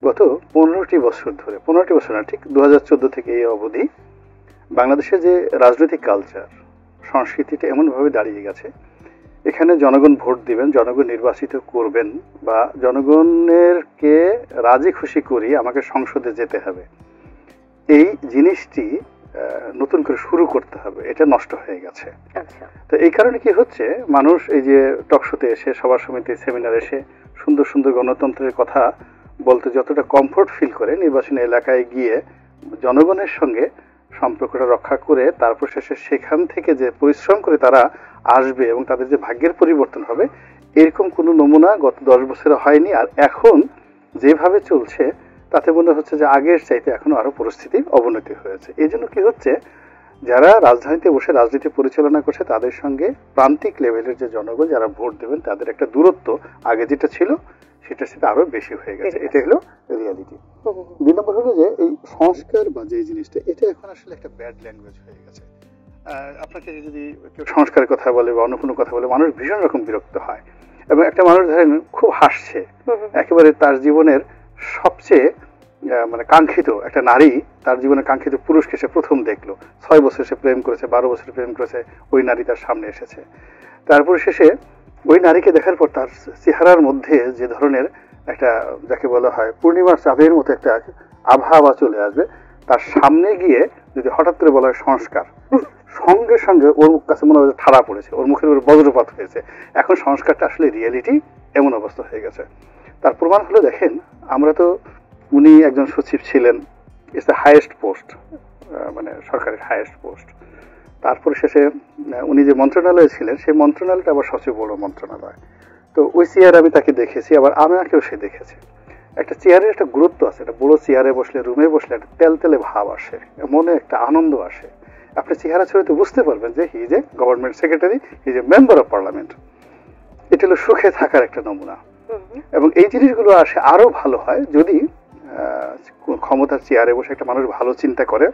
গত 15টি বছর ধরে, 15টি বছর না, ঠিক 2014 থেকে এই অবধি বাংলাদেশের যে রাজনৈতিক কালচার, সংস্কৃতিটা এমনভাবে দাঁড়িয়ে গেছে, এখানে জনগণ ভোট দিবেন, জনগণ নির্বাচিত করবেন, বা জনগণেরকে রাজি খুশি করি আমাকে সংসদে যেতে হবে, এই জিনিসটি নতুন করে শুরু করতে হবে, এটা নষ্ট হয়ে গেছে। তো এই কারণে কি হচ্ছে, মানুষ এই যে টকশোতে এসে, সভা সমিতি, সেমিনার এসে সুন্দর সুন্দর গণতন্ত্রের কথা বলতে যতটা কমফোর্ট ফিল করে, নির্বাচনী এলাকায় গিয়ে জনগণের সঙ্গে সম্পর্কটা রক্ষা করে তারপর শেষে সেখান থেকে যে পরিশ্রম করে তারা আসবে এবং তাদের যে ভাগ্যের পরিবর্তন হবে, এরকম কোনো নমুনা গত 10 বছরে হয়নি। আর এখন যেভাবে চলছে তাতে মনে হচ্ছে যে আগের চাইতে এখনো আরো পরিস্থিতির অবনতি হয়েছে। এই জন্য কি হচ্ছে, যারা রাজধানীতে বসে রাজনীতি পরিচালনা করছে তাদের সঙ্গে প্রান্তিক লেভেলের যে জনগণ যারা ভোট দেবেন তাদের একটা দূরত্ব আগে যেটা ছিল সেটার সাথে আরো বেশি হয়ে গেছে। এটা হলো রিয়ালিটি। 2 নম্বর হলো যে এই সংস্কার বা যে জিনিসটা, এটা এখন আসলে একটা ব্যাড ল্যাঙ্গুয়েজ হয়ে গেছে। আপনাকে যদি কেউ সংস্কারের কথা বলে বা অন্য কোনো কথা বলে, মানুষ ভীষণ রকম বিরক্ত হয়। এবং একটা মানুষ ধরেন খুব হাসছে, একেবারে তার জীবনের সবচেয়ে মানে কাঙ্ক্ষিত একটা নারী, তার জীবনের কাঙ্ক্ষিত পুরুষকে সে প্রথম দেখলো, 6 বছর সে প্রেম করেছে, 12 বছর প্রেম করেছে, ওই নারী তার সামনে এসেছে। তারপর শেষে ওই নারীকে দেখার পর তার চেহারার মধ্যে যে ধরনের একটা, যাকে বলা হয় পূর্ণিমার চাঁদের মতো একটা আবহাওয়া চলে আসবে, তার সামনে গিয়ে যদি হঠাৎ করে বলা হয় সংস্কার, সঙ্গে সঙ্গে ওর কাছে মনে হয় ঠাড়া পড়েছে, ওর মুখের উপর বজ্রপাত হয়েছে। এখন সংস্কারটা আসলে রিয়েলিটি এমন অবস্থা হয়ে গেছে। তার প্রমাণ হলো দেখেন, আমরা তো, উনি একজন সচিব ছিলেন, ইটস দ্য হাইয়েস্ট পোস্ট, মানে সরকারের হাইয়েস্ট পোস্ট। তারপর শেষে উনি যে মন্ত্রণালয়ে ছিলেন সেই মন্ত্রণালয়টা আবার সবচেয়ে বড় মন্ত্রণালয়। তো ওই চেয়ারে আমি তাকে দেখেছি, আবার আমাকেও সে দেখেছে। একটা চেয়ারের একটা গুরুত্ব আছে, একটা বড় চেয়ারে বসলে, রুমে বসলে একটা তেলতেলে ভাব আসে, মনে একটা আনন্দ আসে। আপনি চেহারা ছড়িতে বুঝতে পারবেন যে he is a government secretary, he is a member of parliament. এটা হলো সুখে থাকার একটা নমুনা। এবং এই জিনিসগুলো আসে আরো ভালো হয় যদি ক্ষমতার চেয়ারে বসে একটা মানুষ ভালো চিন্তা করে,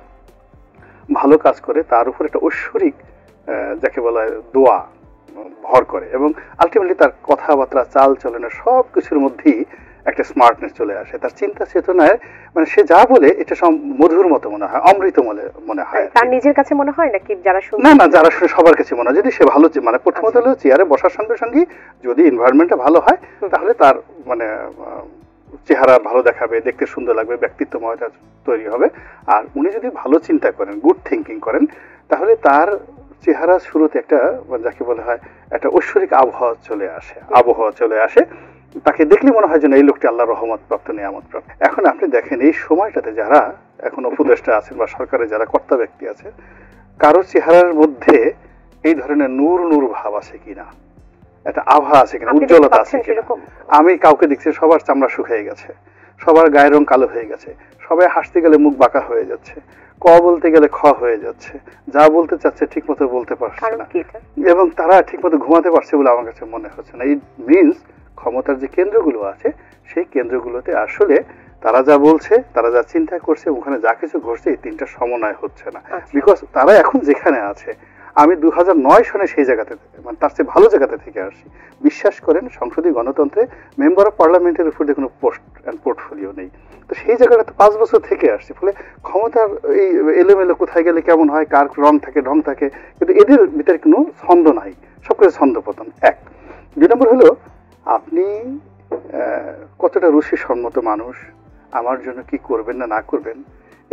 ভালো কাজ করে, তার উপর একটা ঐশ্বরিক যাকে বলা হয় দোয়া ভর করে, এবং আলটিমেটলি তার কথাবার্তা, চাল চলনের সব কিছুর মধ্যেই একটা স্মার্টনেস চলে আসে। তার চিন্তা চেতনায় মানে সে যা বলে এটা সব মধুর মতো মনে হয়, অমৃত মনে হয়। তার নিজের কাছে মনে হয় নাকি যারা শুনে? না, যারা শুনে সবার কাছে মনে হয়। যদি সে ভালো, মানে প্রথমত হলো চেয়ারে বসার সঙ্গে সঙ্গে যদি এনভায়রনমেন্টটা ভালো হয় তাহলে তার মানে চেহারা ভালো দেখাবে, দেখতে সুন্দর লাগবে, ব্যক্তিত্বময়তা তৈরি হবে। আর উনি যদি ভালো চিন্তা করেন, গুড থিঙ্কিং করেন, তাহলে তার চেহারা শুরুতে একটা যাকে বলা হয় একটা ঐশ্বরিক আবহাওয়া চলে আসে। তাকে দেখলে মনে হয় যেন এই লোকটি আল্লাহর রহমত প্রাপ্ত, নিয়ামত প্রাপ্ত। এখন আপনি দেখেন এই সময়টাতে যারা এখন উপদেষ্টা আছেন বা সরকারে যারা কর্তা ব্যক্তি আছে, কারো চেহারার মধ্যে এই ধরনের নূর ভাব আছে কিনা, একটা আভা আছে কিনা, উজ্জ্বলতা আছে কিনা। আমি কাউকে দেখছি সবার চামড়া শুকিয়ে গেছে, সবার গায়ের রং কালো হয়ে গেছে, সবাই হাসতে গেলে মুখ বাঁকা হয়ে যাচ্ছে, ক বলতে গেলে খ হয়ে যাচ্ছে, যা বলতে চাচ্ছে ঠিক মতো বলতে পারছে না, এবং তারা ঠিক মতো ঘুমাতে পারছে বলে আমার কাছে মনে হচ্ছে না। ইট মিনস ক্ষমতার যে কেন্দ্রগুলো আছে সেই কেন্দ্রগুলোতে আসলে তারা যা বলছে, তারা যা চিন্তা করছে, ওখানে যা কিছু ঘটছে, এই তিনটা সমন্বয় হচ্ছে না। বিকজ তারা এখন যেখানে আছে, আমি 2009 সনে সেই জায়গাতে, মানে তার চেয়ে ভালো জায়গাতে থেকে আসছি। বিশ্বাস করেন, সংসদীয় গণতন্ত্রে মেম্বার অফ পার্লামেন্টের উপর কোনো পোস্ট অ্যান্ড পোর্টফোলিও নেই। তো সেই জায়গাটাতে 5 বছর থেকে আসছি, ফলে ক্ষমতার এই এলোমেলো কোথায় গেলে কেমন হয়, কার রং থাকে, ঢং থাকে, কিন্তু এদের ভিতরে কোনো ছন্দ নাই, সবকিছু ছন্দপতন। 1। 2 নম্বর হলো আপনি কতটা রুচিসম্মত মানুষ, আমার জন্য কি করবেন না করবেন,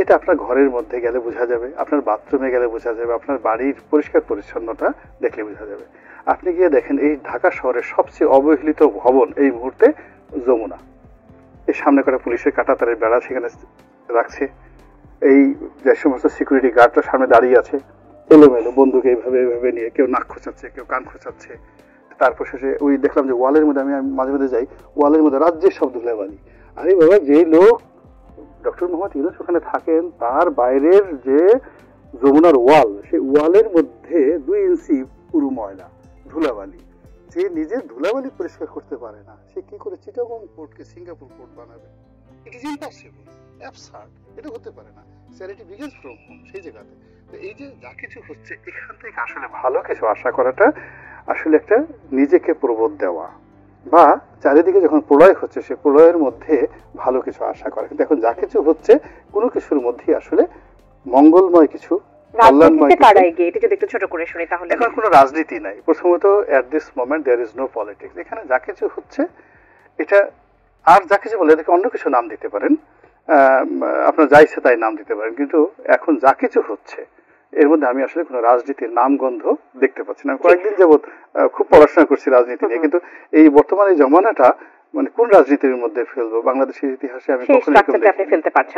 এটা আপনার ঘরের মধ্যে গেলে বোঝা যাবে, আপনার বাথরুমে গেলে বোঝা যাবে, আপনার বাড়ির পরিষ্কার পরিচ্ছন্নতা দেখলে বোঝা যাবে। আপনি গিয়ে দেখেন এই ঢাকা শহরের সবচেয়ে অবহেলিত ভবন এই মুহূর্তে যমুনা, এই সামনে কটা পুলিশের কাঁটাতারের বেড়া সেখানে রাখছে, এই যে সমস্ত সিকিউরিটি গার্ডরা সামনে দাঁড়িয়ে আছে এলোমেলো বন্দুক এইভাবে নিয়ে, কেউ নাক খোঁচাচ্ছে, কেউ কান খোঁচাচ্ছে। তারপর শেষে ওই দেখলাম যে ওয়ালের মধ্যে, আমি মাঝে মাঝে যাই, ওয়ালের মধ্যে রাজ্যের সব ধুলাবালি। আরে বাবা, যে লোক ডক্টর মোহাম্মদ ইউনূস ওখানে থাকেন, তার বাইরের যে যমুনার ওয়াল, সেই ওয়ালের মধ্যে 2 ইঞ্চি পুরো ময়লা, ধুলাবালি। যে নিজে ধুলাবালি পরিষ্কার করতে পারে না, সে কি করে চিটাগং পোর্টকে সিঙ্গাপুর পোর্ট বানাবে? It is impossible, absurd. এটা হতে পারে না। চ্যারিটি বিগিনস ফ্রম হোম, সেই জায়গাতে। তো এই যে যা কিছু হচ্ছে, এখান থেকে আসলে ভালো কিছু আশা করাটা আসলে একটা নিজেকে প্রবোধ দেওয়া, বা চারিদিকে যখন প্রলয় হচ্ছে সে প্রলয়ের মধ্যে ভালো কিছু আশা করে, কিন্তু এখন যা কিছু হচ্ছে কোনো কিছুর মধ্যেই আসলে মঙ্গলময় কিছু, রাজনীতিতে কারা এগিয়ে, এটা যদি একটু ছোট করে শুনি তাহলে। এখন কোনো রাজনীতি নাই, প্রথমত at this moment there is no politics. এখানে যা কিছু হচ্ছে এটা, আর যা কিছু বলে এটাকে অন্য কিছু নাম দিতে পারেন, আপনার যা ইচ্ছে তাই নাম দিতে পারেন, কিন্তু এখন যা কিছু হচ্ছে এর মধ্যে আমি আসলে কোনো রাজনীতির নামগন্ধ দেখতে পাচ্ছি না। কয়েকদিন যাবৎ খুব পড়াশোনা করছি রাজনীতি নিয়ে, কিন্তু এই বর্তমানে জমানাটা মানে কোন রাজনীতির মধ্যে ফেলবো বাংলাদেশের ইতিহাসে আমি কখনো আপনি ফেলতে পারছেন